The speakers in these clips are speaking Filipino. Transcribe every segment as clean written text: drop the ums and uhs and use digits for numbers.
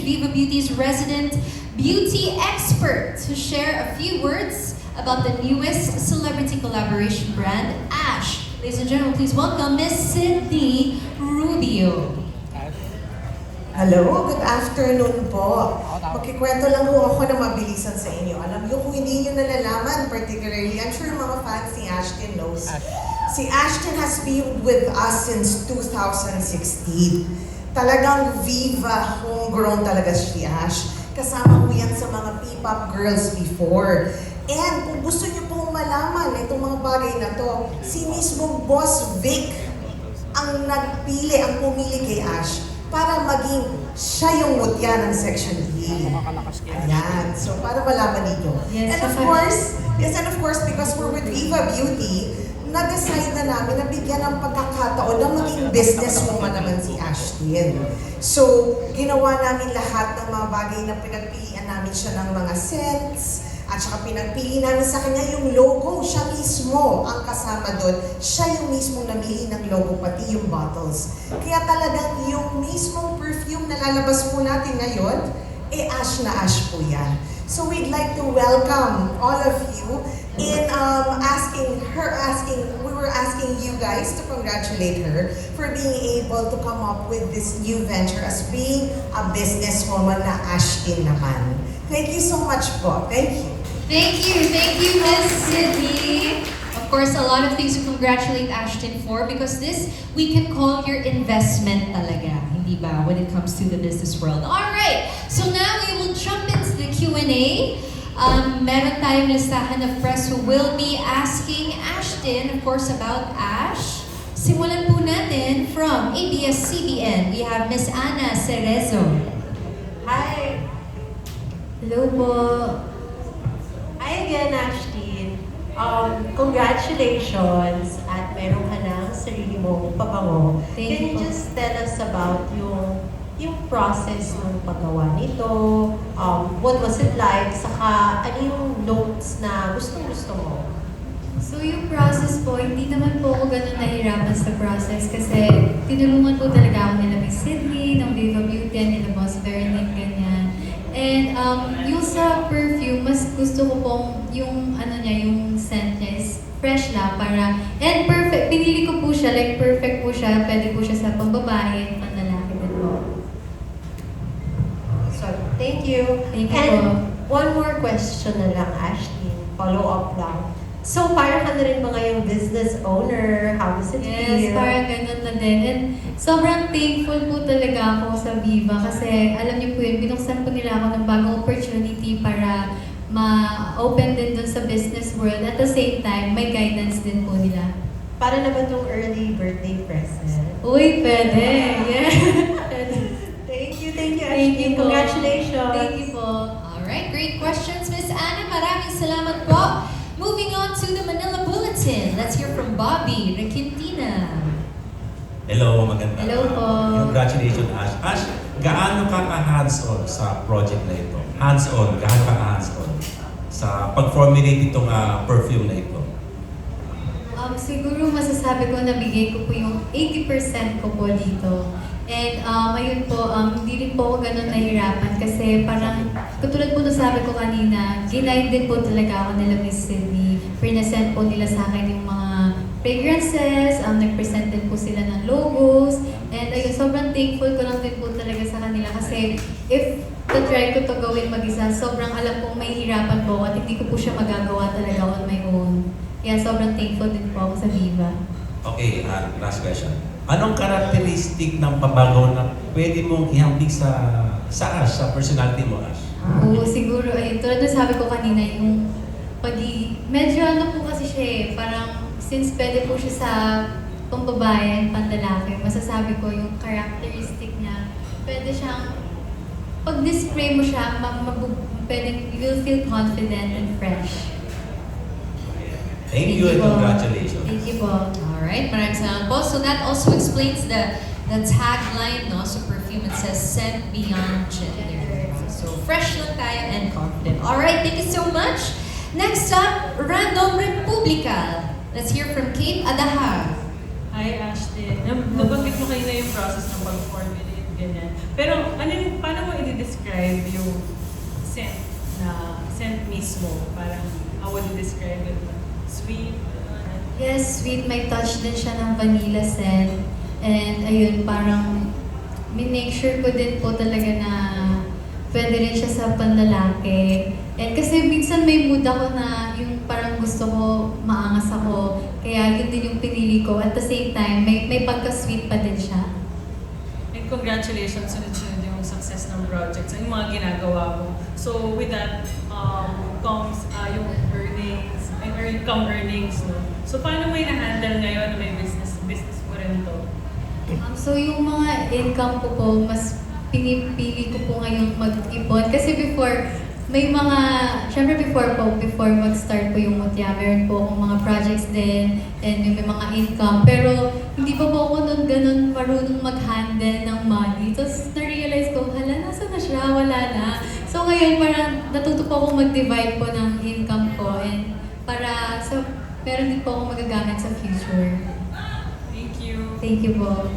Viva Beauty's resident beauty expert to share a few words about the newest celebrity collaboration brand, Ash. Ladies and gentlemen, please welcome Miss Sydney Rubio. Hello, good afternoon po. Magkikwento lang po ako na mabilisan sa inyo. Alam niyo, kung hindi niyo nalalaman, particularly, I'm sure mga fans ni Ashton knows. Si Ashton has been with us since 2016. Talagang Viva, homegrown talaga si Ash. Kasama ko yan sa mga P-pop girls before. And kung gusto niyo pong malaman itong mga bagay na to, si mismong Boss Vic ang nagpili, ang pumili kay Ash para maging siya yung mutya ng Section E. Ayan. So, para malaman ninyo. Yes, and of course, because we're with Viva Beauty, nag-decide na namin na bigyan ng pagkakataon na maging businesswoman naman si Ashton. So, ginawa namin lahat ng mga bagay na pinagpilian namin siya ng mga scents, at saka pinagpili namin sa kanya yung logo. Siya mismo ang kasama doon. Siya yung mismo namili ng logo, pati yung bottles. Kaya talagang yung mismong perfume na lalabas po natin ngayon, Ash na Ash po yan. So we'd like to welcome all of you in we were asking you guys to congratulate her for being able to come up with this new venture as being a businesswoman na Ashton naman. Thank you so much po. Thank you. Thank you, Miss Sydney. Of course, a lot of things to congratulate Ashton for because this we can call your investment talaga, hindi ba, when it comes to the business world. Alright, so now we will jump into the Q&A. Meron tayong listahan of press who will be asking Ashton, of course, about Ash. Simulan po natin from ABS-CBN. We have Miss Ana Cerezo. Hi! Hello po. Hi again, Ashton. Congratulations at meron ka ng sarili mong pabango. Can you just tell us about yung process ng paggawa nito? What was it like? Saka ano yung notes na gustong-gusto mo? So yung process po, hindi naman po ako ganun nahirapan sa process kasi tinulungan po talaga ako nila Miss Sydney, ng Viva Beauty, nila Boss Vernon, ganyan. And yung sa perfume, mas gusto ko pong yung yung scent niya is fresh lang para, and perfect, pinili ko po siya, like perfect po siya, pwede po siya sa pambabae, panlalaki din po. So, thank you. Thank you And po. one more question na lang, Ashton. Follow up lang. So, parang ka na rin ba ngayong business owner? How does it Yes, feel? parang ganun na din. And sobrang thankful po talaga ako sa Viva kasi alam niyo po yun, binuksan po nila ako ng bagong opportunity para ma-open din dun sa business world. At the same time, may guidance din po nila. Para na ba itong early birthday present? Uy, pwede! Yeah! Thank you, Thank Ashton. you po. Congratulations. Thank you po. Alright, great questions, Miss Ana. Maraming salamat po. Moving on to the Manila Bulletin. Let's hear from Bobby Requintina. Hello, maganda. Hello po. Congratulations, Ash. Ash, gaano ka ka-hands-on sa project na ito? Hands-on, gaano ka ka-hands-on sa pag-formulate itong perfume na ito? Siguro masasabi ko na bigay ko po yung 80% ko po dito. And ayun po, hindi rin po ako ganun nahirapan kasi parang katulad po na sabi ko kanina, ginaid din po talaga ako nila Miss Sydney. Present po nila sa akin yung mga fragrances, nag-present din po sila ng logos. And ayun, sobrang thankful ko lang din po talaga sa kanila kasi if try ko to gawin mag-isa, sobrang alam kong may hirapan po at hindi ko po siya magagawa talaga on my own. Kaya sobrang thankful din po ako sa Viva. Okay, last question. Anong karakteristik ng pabango na pwede mong ihambing sa Ash, sa personality mo, Ash? Oo, siguro, ayun, tulad na sabi ko kanina, yung medyo po kasi siya parang since pwede po siya sa pambabae at panlalaki, masasabi ko yung characteristic niya, pwede siyang, pag-display mo siya, pwede, you will feel confident and fresh. Thank you and po. congratulations. Thank you po. Alright, maraming salamat po. So that also explains the tagline, no? So perfume, it says, scent beyond gender. So fresh lang tayo and confident. Alright, thank you so much. Next up, Random Republica. Let's hear from Kate Adahar. Hi, Ashton. Nabanggit mo kayo na yung process ng pag-formulate ganyan. Pero paano mo i-describe yung scent mismo? Parang, how would you describe it? Sweet? Yes, sweet. May touch din siya ng vanilla scent. And ayun, parang minake sure ko din po talaga na pwede rin siya sa panlalaki. And kasi minsan may mood ako na yung parang gusto ko, maangas ako. Kaya yun din yung pinili ko. At the same time, may pagka-sweet pa din siya. And congratulations, sunod-sunod yung success ng projects, yung mga ginagawa mo. So with that comes yung earnings, earnings, no? So paano mo i-handle ngayon na may business mo rin to? So yung mga income ko po, mas pinipili ko po ngayong mag-ipon. Kasi before, may mga, syempre before mag-start po yung Mutya, meron po akong mga projects din, and may mga income. Pero hindi pa po ako nun ganun marunong mag-handle ng money. Tapos na-realize ko, hala, nasa na siya? Wala na. So ngayon, parang natuto po akong mag-divide po ng income ko, and para sa, meron din po akong magagamit sa future. Thank you. Thank you po.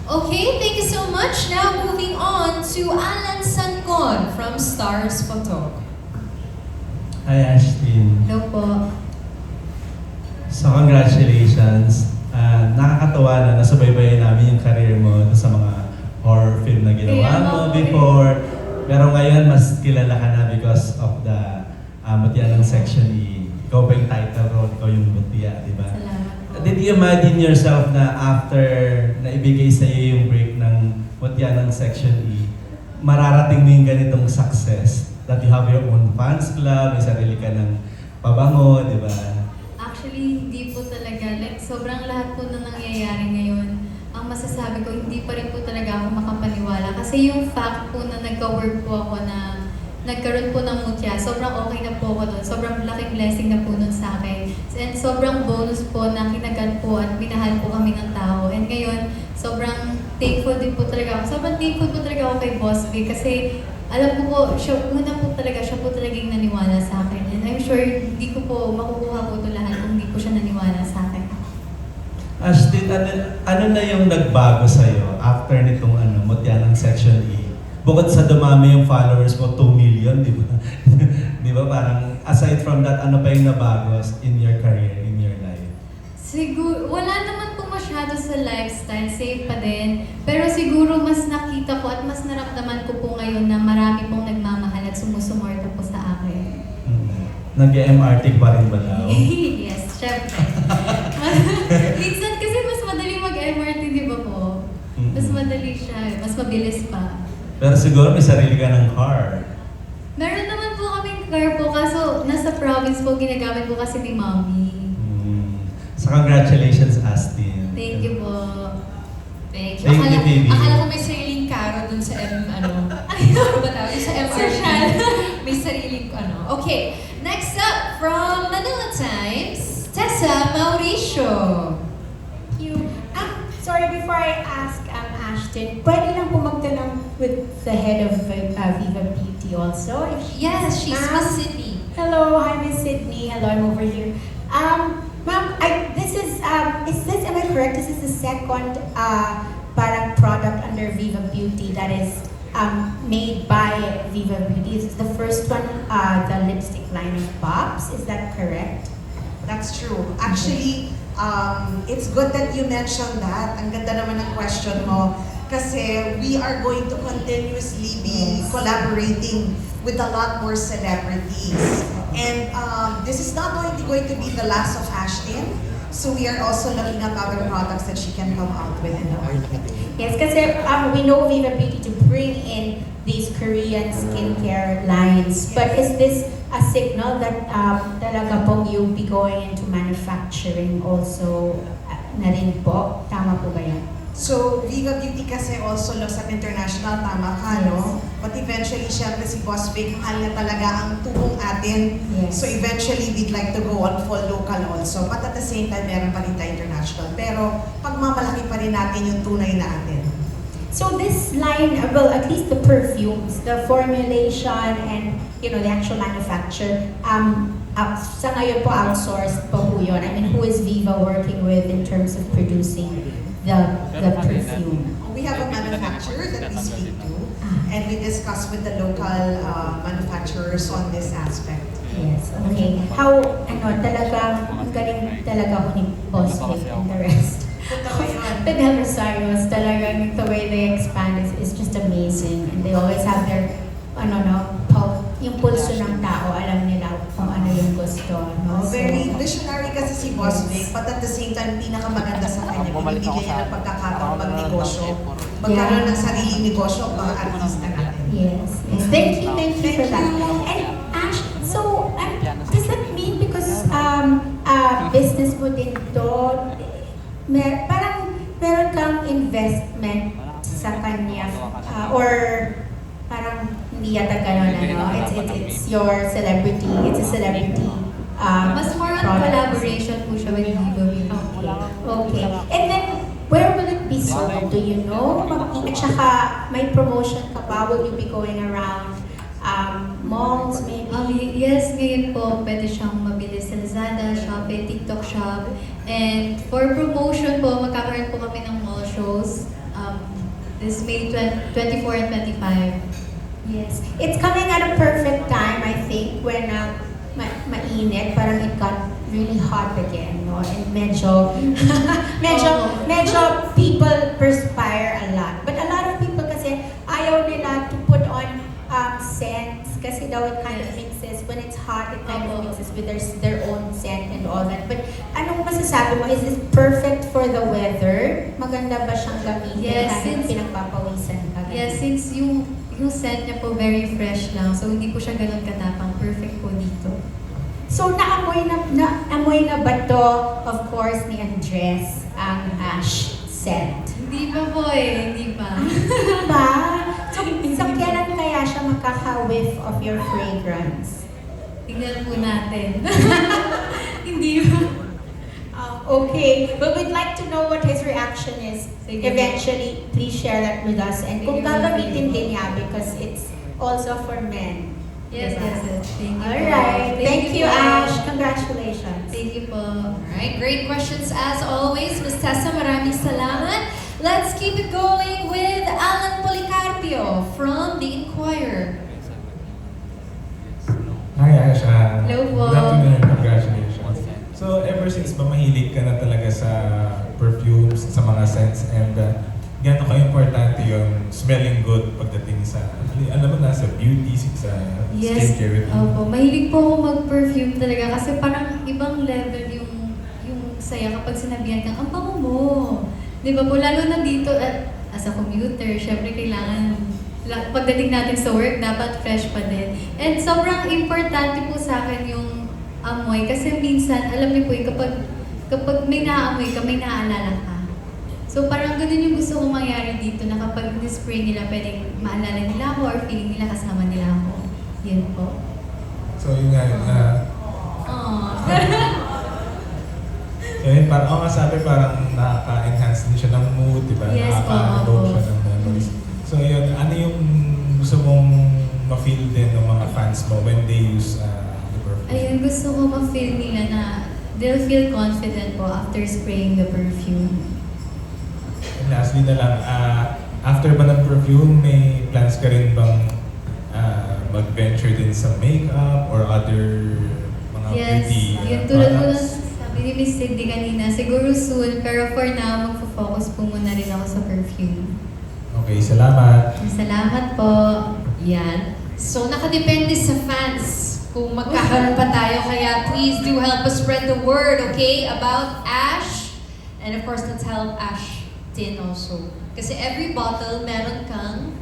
Okay, thank you so much. Now moving on to Alan Sancon from Stars Photo. Hi Ashtin. Hello po. So congratulations. Nakakatawa na nasubaybayan namin yung career mo sa mga horror film na ginawa Kaya mo nga, before. Pero ngayon mas kilala ka na because of the Mutya ng Section E. Ikaw pa yung title role, ikaw yung Mutya, di ba? Salamat po. Did you imagine yourself na after na ibigay sa iyo yung break ng Mutya ng Section E, mararating mo yung ganitong success? That you have your own fans club, may sarili ka ng pabango, di ba? Actually, hindi po talaga. Like, sobrang lahat po na nangyayari ngayon, ang masasabi ko, hindi pa rin po talaga ako makapaniwala. Kasi yung fact po na nagka-work po ako na nagkaroon po ng Mutya, sobrang okay na po ako doon. Sobrang laking blessing na po nun sa akin. And sobrang bonus po na kinagat po at minahal po kami ng tao. And ngayon, sobrang thankful din po talaga ako. Sobrang thankful po talaga ako kay Boss B kasi alam ko po, siya po talaga yung naniwala sa akin. And I'm sure hindi ko po makukuha po ito lahat kung hindi po siya naniwala sa akin. Ashtin, ano na yung nagbago sa'yo after nitong Mutya ng Section E? Bukod sa dumami yung followers mo, 2 million, di ba? Di ba parang aside from that, ano pa yung nabago in your career, in your life? Siguro, wala naman po masyado sa lifestyle, safe pa din. Pero siguro mas nakita ko at mas naramdaman ko po ngayon na marami pong nagmamahal at sumusumorta po sa akin. Nag-MRT pa rin ba daw? Yes, syempre. Minsan kasi mas madali mag-MRT, di ba po? Mas madali siya, mas mabilis pa. Pero siguro may sarili ka ng car. Meron naman po kaming car po, kaso nasa province po, ginagamit po kasi ni Mommy. So congratulations, Ashtin. Thank you po. Thank you. Thank you, baby. Akala ko may sariling karo dun sa ano ba tawag? Sa MRT. May sariling Okay, next up from Manila Times, Tessa Mauricio. Thank you. Sorry, before I ask Ashtin, pwede lang po magtanong with the head of Viva Beauty also? If Yes, she's Ma'am? Miss Sydney. Hello, hi Miss Sydney. Hello, I'm over here. Ma'am, am I correct? This is the second parang product under Viva Beauty that is made by Viva Beauty. This is the first one, the lipstick line of Pops. Is that correct? That's true. Actually, it's good that you mentioned that. Ang ganda naman ng question mo. Kasi we are going to continuously be collaborating with a lot more celebrities. And this is not only going to be the last of Ashtin, so we are also looking at other products that she can come out with in the market. Yes, kasi we know Viva Beauty to bring in these Korean skincare lines. But is this a signal that talaga pong you'll be going into manufacturing also na rin po? Tama po ba yan? So, Viva Beauty kasi also looks at international, tama ka, no? But eventually, syempre si Boss Vic, mahal niya talaga ang tubong atin. Yes. So eventually, we'd like to go on full local also. But at the same time, meron pa rin tayo international. Pero pagmamalaki pa rin natin yung tunay na atin. So this line, well, at least the perfumes, the formulation, and the actual manufacture, sa ngayon po outsourced po yun. I mean, who is Viva working with in terms of producing the perfume? We have a manufacturer that we speak to, and we discuss with the local manufacturers on this aspect. Yes, okay. How, talagang, ang galing talaga ko ni Boss Vic and the rest. The Del Rosarios, talagang the way they expand is just amazing. And they always have their, yung pulso ng tao, alam nila kung ano yung gusto. No? So, Very visionary kasi si Boss Vic, but at the same time, pinakamaganda sa kanya, binibigyan niya ng pagkakataong magnegosyo. Magkaroon ng sariling negosyo ang mga artista natin. yes, yes. Thank you for that. And Ash, so does that mean because business mo din to, parang meron kang investment sa kanya or parang hindi yata ganun, it's your celebrity, it's a celebrity Mas more on product. collaboration po siya with Viva Beauty. Okay. And then, where will it be sold? Do you know? At saka, may promotion ka ba? Will you be going around malls maybe? Yes, ngayon po, pwede siyang mabili sa Lazada, Shopee, TikTok Shop. And for promotion po, magkakaroon po kami ng mall shows this May 24 and 25. Yes. It's coming at a perfect time, I think, when mainit, parang it got really hot again, no? And medyo people perspire a lot. But a lot of people kasi ayaw nila to put on scents kasi daw it kind of mixes, when it's hot, it kind of mixes with their own scent and all that. But anong masasabi mo? Is this perfect for the weather? Maganda ba siyang gamitin Yes, kahit since- pinagpapawisan ka? Yes, since yung scent niya po very fresh lang, so hindi po siya ganun katapang. Perfect po dito. So, naamoy na ba to, of course, ni Andres, ang Ash scent? Hindi pa po hindi pa. Diba? So kailan kaya siya makaka-whiff of your fragrance? Tingnan po natin. Hindi pa. Okay, but we'd like to know what his reaction is. Sige. Eventually, please share that with us. And kung Sige. gagamitin din niya because it's also for men. Yes, Diba? yes, yes. Thank you. Alright, thank you, po. Ash. Congratulations. Thank you po. Alright, great questions as always. Ms. Tessa, maraming salamat. Let's keep it going with Alan Policarpio from The Inquirer. Hi, Asha. Hello po. Good afternoon. Congratulations. So, ever since ba mahilig ka na talaga sa perfumes, sa mga scents, and gano'n ka-importante yung smelling good pagdating sa, alam mo na, sa beauty, sa Yes. skincare routine? Opo. Mahilig po ako mag-perfume talaga kasi parang ibang level yung saya kapag sinabihan kang, ang bango mo. Di ba po? Lalo na dito, as a commuter, syempre kailangan, pagdating natin sa work, dapat fresh pa din. And sobrang importante po sa akin yung amoy kasi minsan, alam niyo po kapag may naaamoy ka, may naaalala ka. So parang ganun yung gusto kong mangyari dito na kapag ni-spray nila, pwedeng maalala nila ako or feeling nila kasama nila ako. Yun po. So, yun nga, Aww. so yun, parang, nga sabi, parang nakaka-enhance din siya ng mood, di ba? Yes, Nakaka-evoke oo. siya ng memories. So yun, ano yung gusto mong ma-feel din ng mga fans mo when they use the perfume? Ayun, gusto ko ma-feel nila na they'll feel confident po after spraying the perfume. And lastly na lang, after ba ng perfume, may plans ka rin bang mag-venture din sa makeup or other mga Yes, beauty yun tulad po ng products? sabi ni Miss Cindy kanina, siguro soon, pero for now, magfo-focus po muna rin ako sa perfume. Okay, salamat. Salamat po. Yan. So, nakadepende sa fans kung magkakaroon pa tayo. Kaya please do help us spread the word, okay? About Ash. And of course, let's help Ash din also. Kasi every bottle, meron kang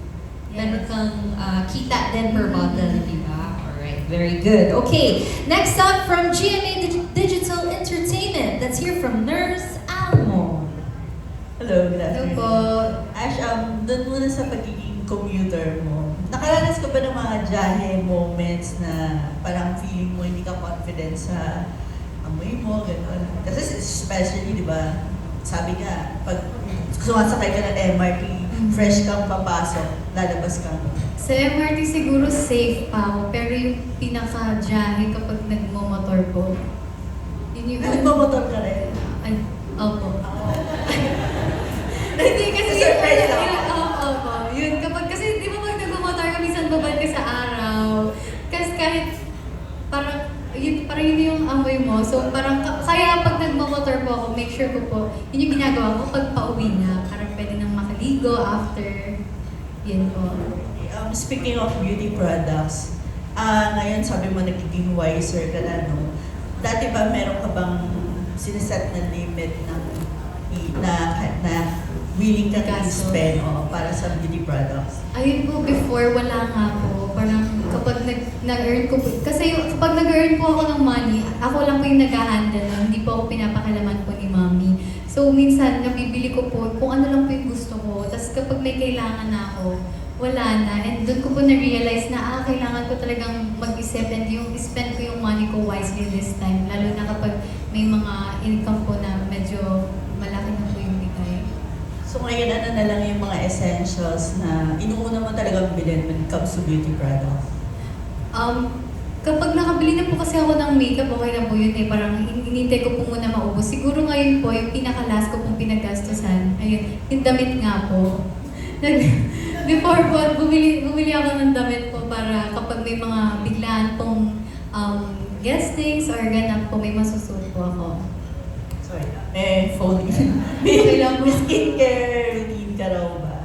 kita din per bottle, di ba? Alright, very good. Okay, next up from GMA Digital Entertainment. Let's hear from Nurse Almo. Hello, good Hello afternoon. po. Ash, doon muna sa pagiging commuter mo. Nakaranas ka ba ng mga jahe moments na parang feeling mo hindi ka confident sa amoy mo, gano'n? Kasi especially, di ba, sabi nga, pag sumasakay ka ng MRT, fresh kang papasok, lalabas ka. Sa MRT siguro safe pa ako, pero yung pinaka-jahe kapag nagmo-motor po, yun yung... Nagmamotor ka rin. Ay, opo. So parang kaya pag nagmamotor po ako, make sure ko po, yun yung ginagawa ko pag pauwi na. Parang pwede nang makaligo after. Yun po. Speaking of beauty products, ngayon sabi mo nagiging wiser ka na, no? Dati ba meron ka bang siniset na limit na willing ka to spend para sa beauty products? Ayun po, before wala nga po. Parang kapag nag-earn ko po, kasi kapag nag-earn po ako ng money, ako lang po yung nag-handle, hindi po ako pinapakalaman po ni mommy. So minsan, nabibili ko po kung ano lang po yung gusto ko. Tapos kapag may kailangan na ako, wala na. And doon ko po na-realize na kailangan ko talagang mag-isip and yung spend ko yung money ko wisely this time. Lalo na kapag may mga income po na medyo malaki na po yung bigay. So ngayon, ano na lang yung mga essentials na inuuna mo talagang bilhin when it comes to beauty products? Kapag nakabili na po kasi ako ng makeup, okay na po yun eh. Parang inintay ko po muna maubos. Siguro ngayon po, yung pinaka-last ko pong pinagastusan, ayun, yung damit nga po. Before po, bumili ako ng damit po para kapag may mga biglaan pong guestings or ganap po, may masusuot po ako. Sorry, phone. Okay lang po. Skincare routine ka raw ba?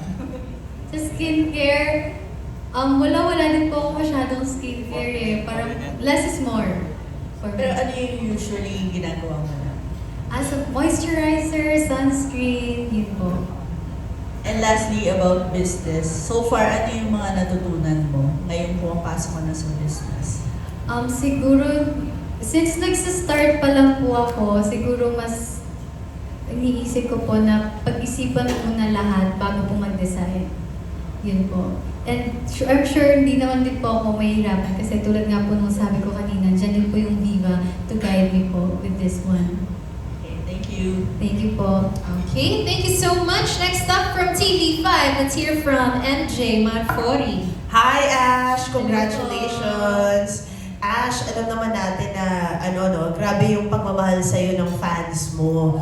Sa skincare, wala din po ako masyadong skincare eh. Parang less is more. For Pero me. ano yung usually ginagawa mo na? As a moisturizer, sunscreen, yun po. And lastly, about business. So far, ano yung mga natutunan mo ngayon pumapasok ka na sa business? Siguro, since nagsa-start pa lang po ako, siguro mas iniisip ko po na pag-isipan muna lahat bago po mag-decide. Yun po. And I'm sure hindi naman din po ako mahihirapan kasi tulad nga po nung sabi ko kanina, dyan din po yung Viva to guide me po with this one. Okay, thank you. Thank you po. Okay, thank you so much. Next up from TV5, let's hear from MJ Manfori. Hi Ash! Congratulations! Ash, alam naman natin na grabe yung pagmamahal sa'yo ng fans mo.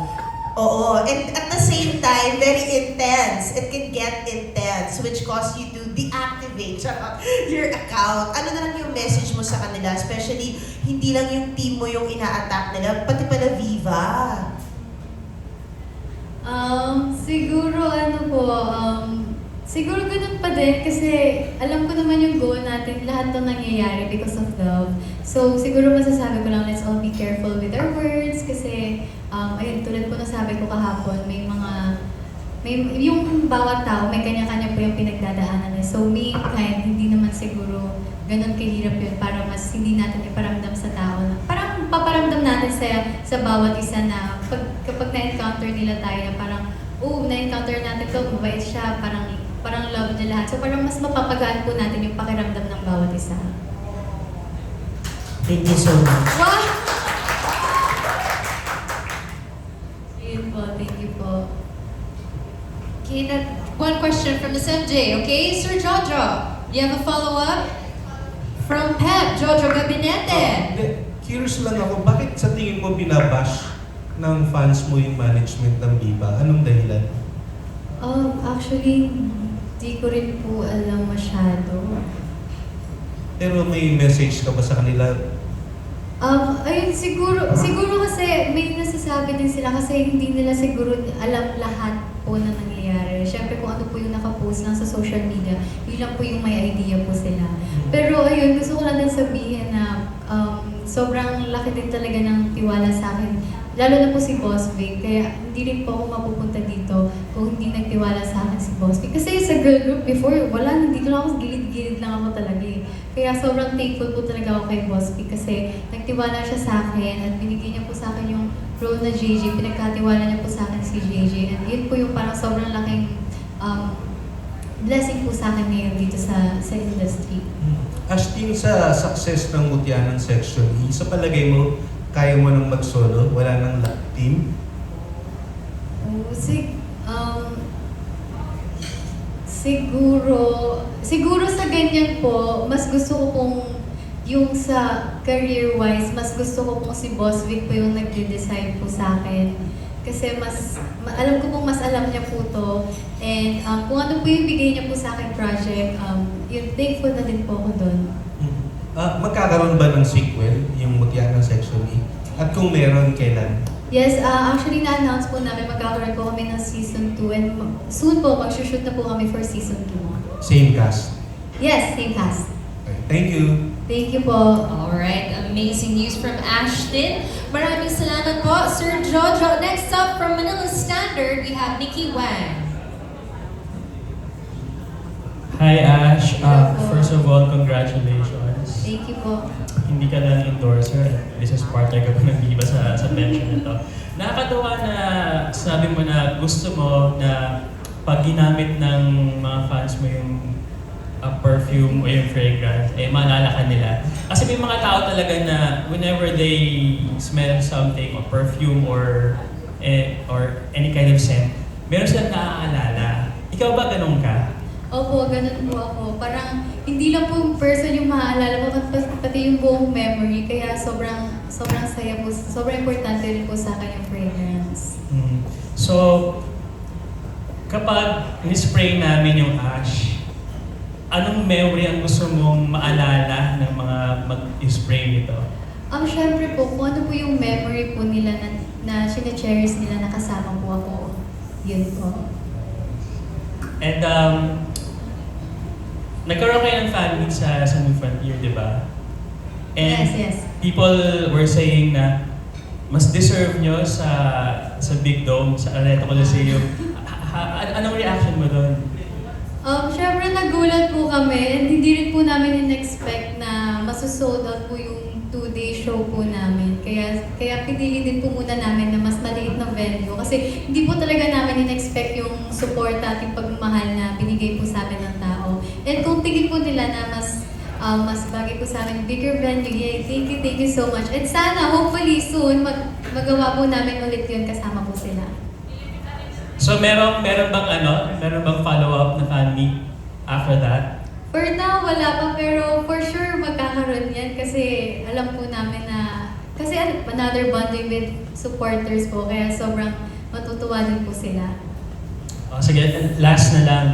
Oo, and at the same time, very intense. It can get intense, which cause you to deactivate your account. Ano na lang yung message mo sa kanila? Especially, hindi lang yung team mo yung ina-attack nila, pati pala Viva. Siguro ganun pa din kasi alam ko naman yung goal natin, lahat to nangyayari because of love. So siguro masasabi ko lang, let's all be careful with our words kasi ayun, tulad po na sabi ko kahapon, yung bawat tao, may kanya-kanya po yung pinagdadaanan niya. So me, kahit hindi naman siguro ganun kahirap yun para mas hindi natin iparamdam sa tao. Parang paparamdam natin sa bawat isa na kapag na-encounter nila tayo na parang, na-encounter natin to, mabait siya, parang love niya lahat. So parang mas mapapagaan po natin yung pakiramdam ng bawat isa. Thank you so much. Wow! Ayun po, thank you po. Okay, one question from Miss MJ, okay? Sir Jojo, you have a follow-up? From Pep, Jojo Gabinete. Curious lang ako, bakit sa tingin mo binabash ng fans mo yung management ng Viva? Anong dahilan? Actually, di ko rin po alam masyado. Pero may message ka ba sa kanila? Ayun, siguro kasi may nasasabi din sila kasi hindi nila siguro alam lahat po na nangyayari. Siyempre kung ano po yung nakapost lang sa social media, yun lang po yung may idea po sila. Pero ayun, gusto ko lang din sabihin na sobrang laki din talaga ng tiwala sa akin. Lalo na po si Boss Vic, kaya hindi rin po ako mapupunta dito kung hindi nagtiwala sa akin si Boss Vic. Kasi sa girl group before, nandito lang ako, gilid-gilid lang ako talaga eh. Kaya sobrang thankful po talaga ako kay Boss Vic kasi nagtiwala siya sa akin at binigyan niya po sa akin yung role na JJ, pinagkatiwala niya po sa akin si JJ. And yun po yung parang sobrang laking blessing po sa akin ngayon dito sa industry. Ashting, sa success ng Mutya ng Section E, sa palagay mo, kaya mo nang mag-solo? Wala nang team? Siguro sa ganyan po, mas gusto ko pong yung sa career-wise, mas gusto ko pong si Boss Vic po yung nagde-decide po sa akin. Kasi alam ko pong mas alam niya po to. And kung ano po yung bigay niya po sa akin project, yun, thankful na din po ako doon. Magkakaroon ba ng sequel, yung Mutya ng Section E? At kung meron, kailan? Yes, actually na-announce po namin magkakaroon po kami ng season 2 and soon po mag-shoot na po kami for season 2. Same cast. Yes, same cast. Okay. Thank you. Thank you po. Alright, amazing news from Ashton. Maraming salamat po, Sir Jojo. Next up from Manila Standard, we have Nikki Wang. Hi Ash, Hello po. first of all, congratulations. Thank you po. Hindi ka lang endorser, this is partner ka pa ng Viva sa pension nito. Nakakatawa na sabi mo na gusto mo na pag ginamit ng mga fans mo yung perfume o yung fragrance, eh maalala ka nila. Kasi may mga tao talaga na whenever they smell something or perfume or any kind of scent, meron silang naaalala. Ikaw ba ganun ka? Opo, ganun po ako. Parang hindi lang po person yung maaalala ko, pati yung buong memory. Kaya sobrang saya po, sobrang importante rin po sa akin yung fragrance. So, kapag ni-spray namin yung Ash, anong memory ang gusto mong maalala ng mga mag-spray nito? Syempre po, kung ano po yung memory po nila na sinacherish nila na kasama po ako. Yun po. And nagkaroon kayo ng fan meet sa New Frontier, di ba? And Yes. people were saying na mas deserve nyo sa Big Dome, sa Areto Coliseum. Anong reaction mo doon? Syempre nagulat po kami and hindi rin po namin in-expect na masosold out po yung 2-day show po namin. Kaya pinili din po muna namin na mas maliit na venue kasi hindi po talaga namin in-expect yung support at yung pagmamahal na binigay po sa amin ng tao. And kung tingin po nila na mas bagay po sa amin, bigger venue, yay, thank you so much. And sana, hopefully soon, magawa po namin ulit yun kasama po sila. So meron bang follow-up na fan meet after that? For now, wala pa, pero for sure magkakaroon yan kasi alam po namin na, kasi another bonding with supporters po, kaya sobrang matutuwa din po sila. Sige, last na lang.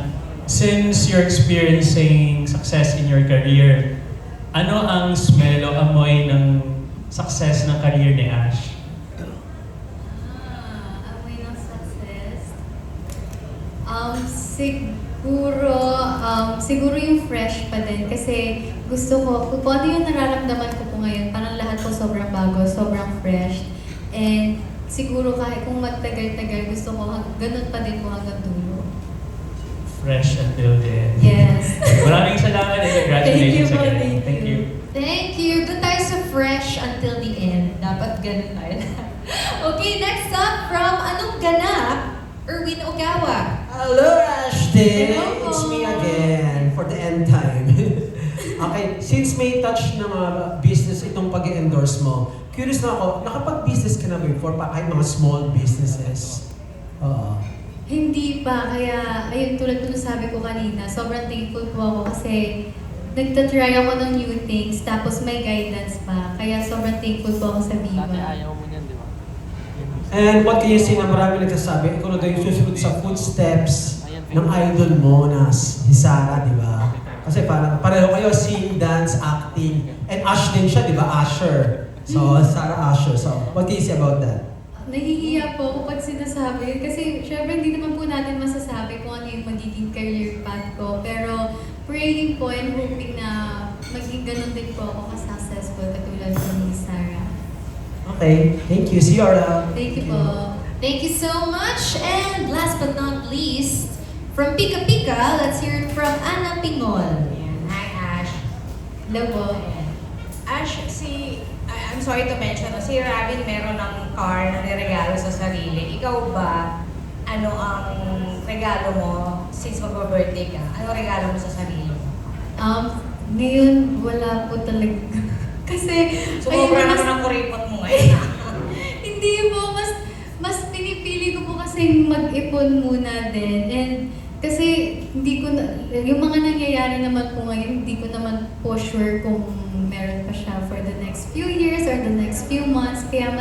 Since you're experiencing success in your career, ano ang smell o amoy ng success ng career ni Ash? Amoy ng success? Siguro yung fresh pa din kasi gusto ko, kung ano yung nararamdaman ko po ngayon, parang lahat po sobrang bago, sobrang fresh. And siguro kahit kung magtagal-tagal, gusto ko ganun pa din po hanggang dulo. Fresh until the end. Yes. Maraming salamat and congratulations Thank you po, again. thank you. Thank you. Doon tayo sa fresh until the end. Dapat ganun tayo. Okay, next up from Anong Ganap, Erwin Ogawa. Hello, Ashton! Hello. It's me again for the end time. Okay, since may touch ng business itong pag-endorse mo, curious na ako, nakapag-business ka na before pa kahit mga small businesses? Hindi pa, kaya ayun tulad po ng sabi ko kanina, sobrang thankful po ako kasi nagtatry ako ng new things tapos may guidance pa. Kaya sobrang thankful po ako sa Viva. And what can you say na marami nagsasabi, ikaw na daw yung susunod sa footsteps ng idol mo na si Sarah, di ba? Kasi parang pareho kayo, sing, dance, acting, and Ash din siya, di ba? Asher. So, Sarah Asher. So, what can you say about that? Nahihiya po ako pag sinasabi yun kasi syempre hindi naman po natin masasabi kung ano yung magiging career path ko. Pero praying po and hoping na maging ganun din po ako ka-successful katulad po ni Sarah. Okay, thank you. See you around. Thank you po. Thank you so much. And last but not least, from Pika Pika, let's hear it from Ana Pingol. Hi, Ash. Hello po. Ash, I'm sorry to mention, si Robin meron ng car na niregalo sa sarili. Ikaw ba, ano ang regalo mo since magpa-birthday ka? Ano regalo mo sa sarili mo? Ngayon wala po talaga. Kasi, Sumobra naman ang kuripot mo ngayon. hindi po, mas pinipili ko po kasi mag-ipon muna din. And kasi hindi ko yung mga nangyayari naman po ngayon, hindi ko naman po sure kung meron pa siya for the next few years or the next few months. Kaya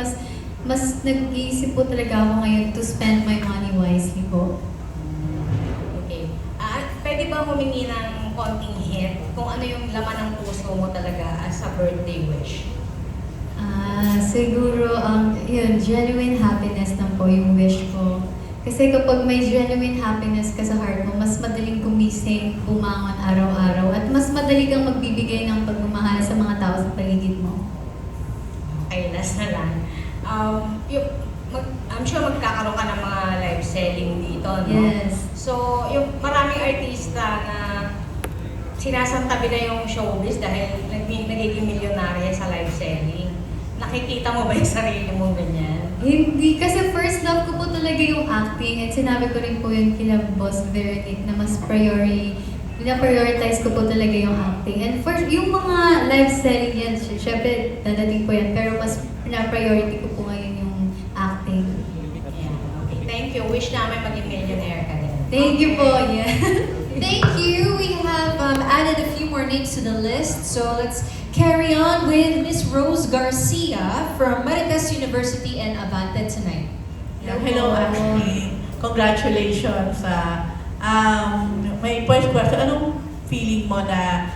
mas nag-iisip po talaga ako ngayon to spend my money wisely po. Okay. Pwede ba humingi ng konting hint kung ano yung laman ng puso mo talaga as a birthday wish? Siguro, yun, genuine happiness na po yung wish ko. Kasi kapag may genuine happiness ka sa heart mo, mas madaling gumising, bumangon araw-araw, at mas madali kang magbibigay ng pagmamahal sa mga tao sa paligid mo. Okay, last na lang. I'm sure magkakaroon ka ng mga live selling dito, no? Yes. So, yung maraming artista na sinasantabi na yung showbiz dahil nagiging milyonarya sa live selling. Nakikita mo ba yung sarili mo ganyan? Hindi, kasi first love ko po talaga yung acting, at sinabi ko rin po yun kila Boss Veronique na mas prioritize ko po talaga yung acting. And first, yung mga live selling yan, syempre dadating po yan, pero mas priority ko po ngayon yung acting. Yeah. Okay, thank you. Wish namin maging millionaire ka din. Thank you po, yeah. Thank you. We have added a few more names to the list. So let's carry on with Miss Rose Garcia from Marites University and Abante tonight. Hello, Ashley. Congratulations. May first question. Anong feeling mo na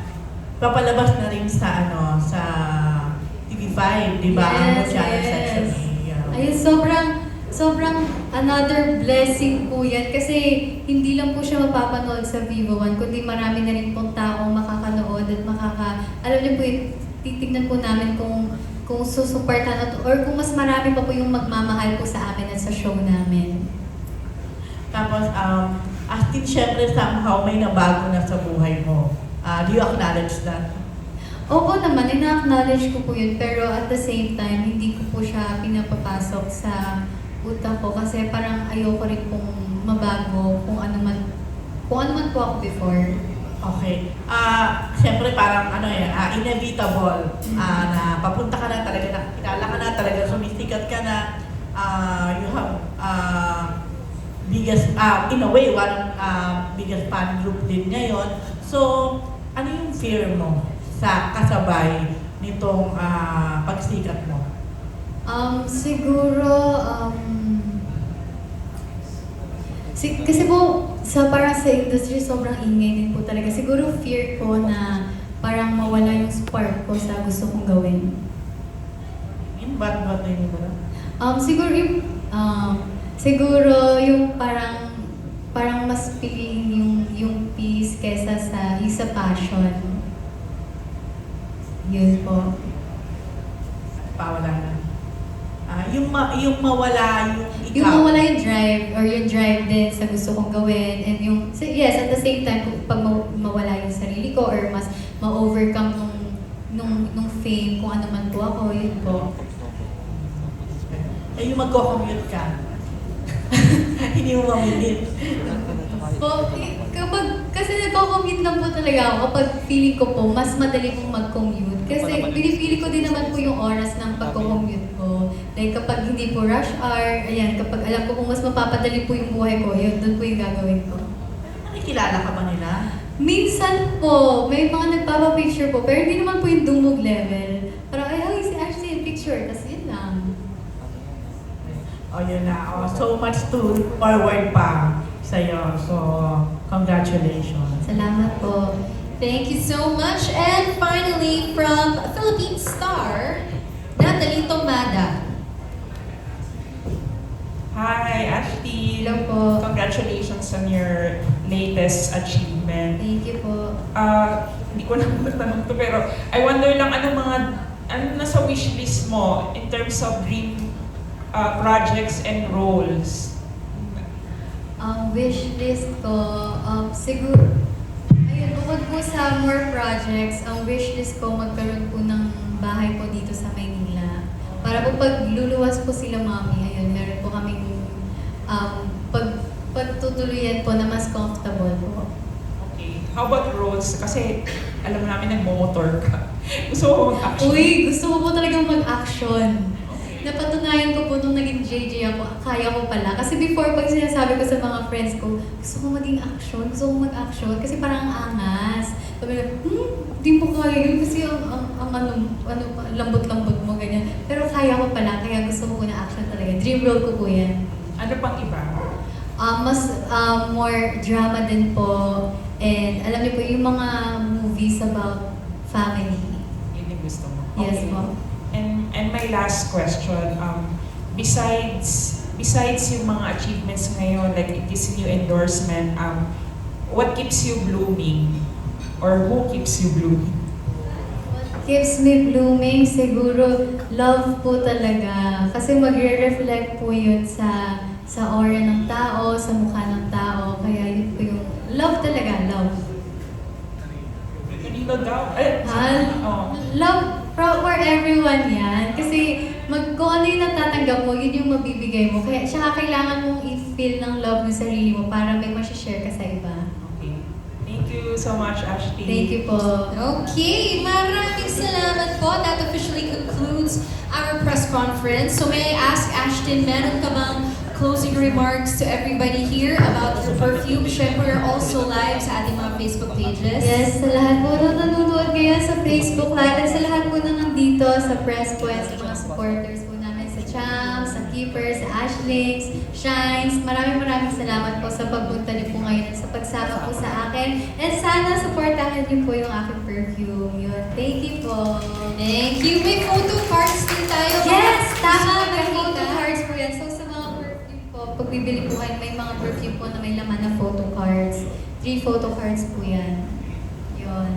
papalabas na rin sa sa TV5, di ba? Yes, Channel yes. Section A. Ayun, sobrang another blessing po yan kasi hindi lang po siya mapapanood sa Vivo One, kundi marami na rin pong taong makakanood at alam niyo po, titignan po namin kung susuportahan or kung mas marami pa po yung magmamahal po sa amin at sa show namin. Tapos, Astin, syempre somehow may nabago na sa buhay mo. Do you acknowledge that? Opo naman, ina-acknowledge ko po yun, pero at the same time, hindi ko po siya pinapapasok sa utak ko kasi parang ayoko rin pong mabago kung ano man po ako before. Okay. Siyempre parang inevitable na papunta ka na talaga, nakikilala ka na talaga, sumisikat ka na, you have biggest, in a way, one biggest fan group din ngayon. So, ano yung fear mo sa kasabay nitong pagsikat mo? Siguro, kasi po, parang sa industry, sobrang ingay din po talaga. Siguro fear ko na parang mawala yung spark ko sa gusto kong gawin. Yung ba't din ba? Siguro yung parang mas piliin yung peace kesa sa isa passion. Yun po. Pawala na. Yung mawala yung ikaw. Yung mawala yung drive or yung drive din sa gusto kong gawin and yes, at the same time pag mawala yung sarili ko or mas ma-overcome nung fame kung ano man po ako, yun po. Yung magko-commute ka. Hindi mo mamilip. Kasi nagko-commute lang po talaga ako kapag feeling ko po, mas madali pong mag-commute. Kasi pinipili ko din naman po yung oras ng pagko-commute ko. Like kapag hindi po rush hour, ayan, kapag alam ko kung mas mapapadali po yung buhay ko, yun, doon po yung gagawin ko. Nakikilala ka ba nila? Minsan po, may mga nagpapapicture po, pero hindi naman po yung dumog level. Parang, si Ashley yung picture, kasi yun lang. Yun na. So much to forward pa sa'yo. So, congratulations. Salamat po. Thank you so much. And finally, from Philippine Star, Natalie Tomada. Hi, Ashley. Hello po. Congratulations on your latest achievement. Thank you po. Hindi ko na matanong to, pero I wonder lang ano nasa wishlist mo in terms of dream projects and roles? Wish list ko, siguro, ayun, bukod po sa more projects, ang wish list ko magkaroon po ng bahay po dito sa Maynila. Para po pag luluwas po sila mami, ayun, meron po kaming pagtutuluyan po na mas comfortable po. Okay. How about roles? Kasi alam namin nagmo-motor ka. Gusto mo mag-action? Uy, gusto ko po talagang mag-action. Napatunayan ko po nung naging JJ ako, kaya ko pala. Kasi before, pag sinasabi ko sa mga friends ko, gusto ko maging action, gusto ko mag-action, kasi parang ang angas. Sabi ko, di mo kaya yun kasi lambot-lambot mo, ganyan. Pero kaya ko pala, kaya gusto ko na action talaga. Dream role ko po yan. Ano pang iba? Mas more drama din po. And alam niyo po, yung mga movies about family. Yun yung gusto mo? Yes Okay. po. And my last question, besides yung mga achievements ngayon, like this new endorsement, what keeps you blooming? Or who keeps you blooming? Keeps me blooming, siguro love po talaga. Kasi magre-reflect po yun sa aura ng tao, sa mukha ng tao. Kaya yun po yung love talaga, love. Kanino daw? Love for everyone yan. Kasi kung ano yung natatanggap mo, yun yung mabibigay mo. Kaya saka kailangan mong i-feel ng love ng sarili mo para may ma-share ka sa iba. Thank you so much, Ashley. Thank you po. Okay, maraming salamat po. That officially concludes our press conference. So may I ask Ashton, meron ka bang closing remarks to everybody here about your perfume? Syempre, you're also live sa ating mga Facebook pages. Yes, sa lahat po na nanonood ngayon sa Facebook Live, at sa lahat po na nandito sa press po, at sa mga supporters po namin sa Champs, sa Keepers, sa Ashlings, Shines. Maraming salamat po sa pagpunta niyo po ngayon at sa pagsama po sa akin. And sana supportahan niyo po yung aking perfume. Yun. Thank you po. Thank you. May photo cards din tayo. Yes! Tama! May Makita. photo cards po yan. So sa mga perfume po, pag bibili po kayo, may mga perfume po na may laman na photo cards. 3 photo cards po yan. Yun.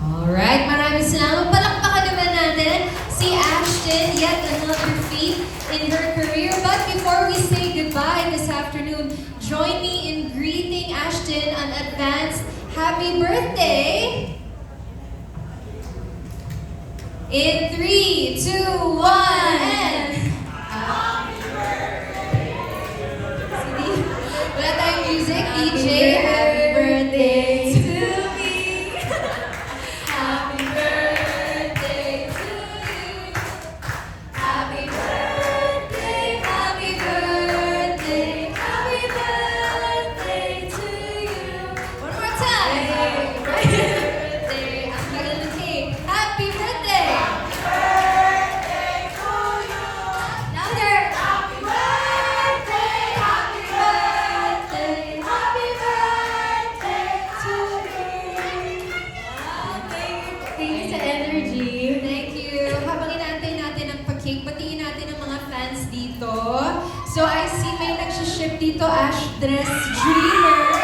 Alright, maraming salamat. Palakpakan naman natin si Ashton, yet another feat in her career. But before we say goodbye this afternoon, join me in greeting Ashton an advanced happy birthday. In 3, 2, 1, and... Happy birthday! Wala tayong music, DJ. Happy birthday to me. Happy birthday to you. Happy birthday, happy birthday, happy birthday to you. One more time. Happy birthday. Ang tagal ng cake. Happy birthday. Happy birthday to you. Louder. Happy birthday, happy birthday, happy birthday to you. Thank you sa energy. Thank you. Habang inaantay natin ang pa-cake, batiin natin ang mga fans dito. So I see may nag-ship dito, Ash Dress Dreamers.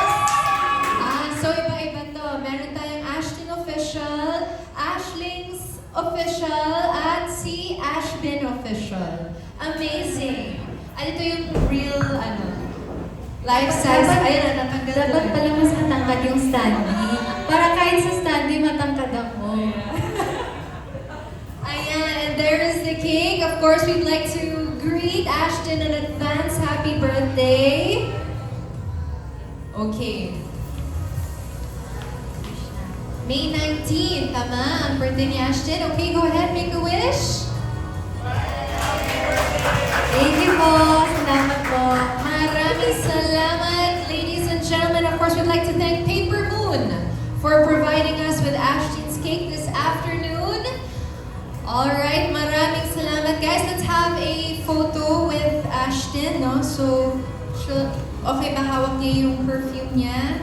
So iba-iba to. Meron tayong Ashton Official, Ashlings Official, at si Ashbin Official. Amazing. Ito yung real, life size. Ayun na, natanggal Dapat to. pala mas matangkad yung Stanley. Para kahit sa Stanley, matangkad ako. Ayan, and there is the cake. Of course, we'd like to greet Ashton in advance. Happy birthday. Okay. May 19, tama? Ang birthday ni Ashton. Okay, go ahead, make a wish. Thank you po. Salamat po. Maraming salamat, ladies and gentlemen. Of course, we'd like to thank Paper Moon for providing us with Ashton's cake this afternoon. Alright, maraming salamat. Guys, let's have a photo with Ashton, no? So, okay ba hawak niya yung perfume niya?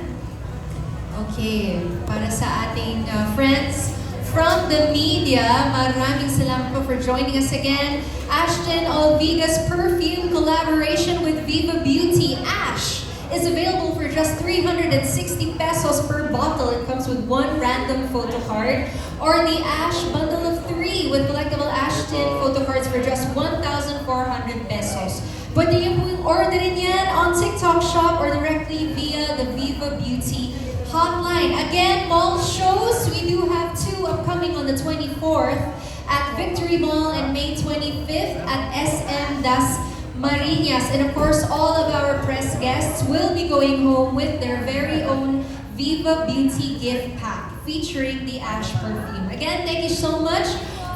Okay, para sa ating friends from the media, maraming salamat po for joining us again. Ashton Olvida's perfume collaboration with Viva Beauty, Ash, is available for just 360 pesos per bottle. It comes with 1 random photo card, or the Ash bundle of 3 with collectible Ashton photo cards for just 1,400 pesos. Pwede niyo pong orderin yan on TikTok Shop or directly via the Viva Beauty hotline. Again, mall shows, we do have 2 upcoming on the 24th at Victory Mall and May 25th at SM Das Marinas. And of course, all of our press guests will be going home with their very own Viva Beauty gift pack featuring the Ash perfume. Again, thank you so much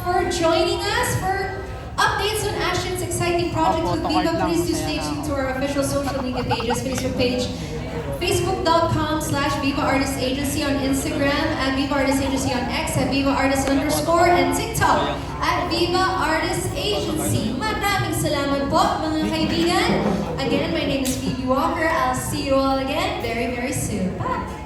for joining us. For updates on Ashton's exciting project with Viva, please do stay tuned to our official social media pages, Facebook page, facebook.com/Viva Artist Agency, on Instagram at Viva Artist Agency, on X at Viva Artist _ and TikTok at Viva Artist Agency. Maraming salamat po, mga kaibigan. Again, my name is Phoebe Walker. I'll see you all again very, very soon. Bye!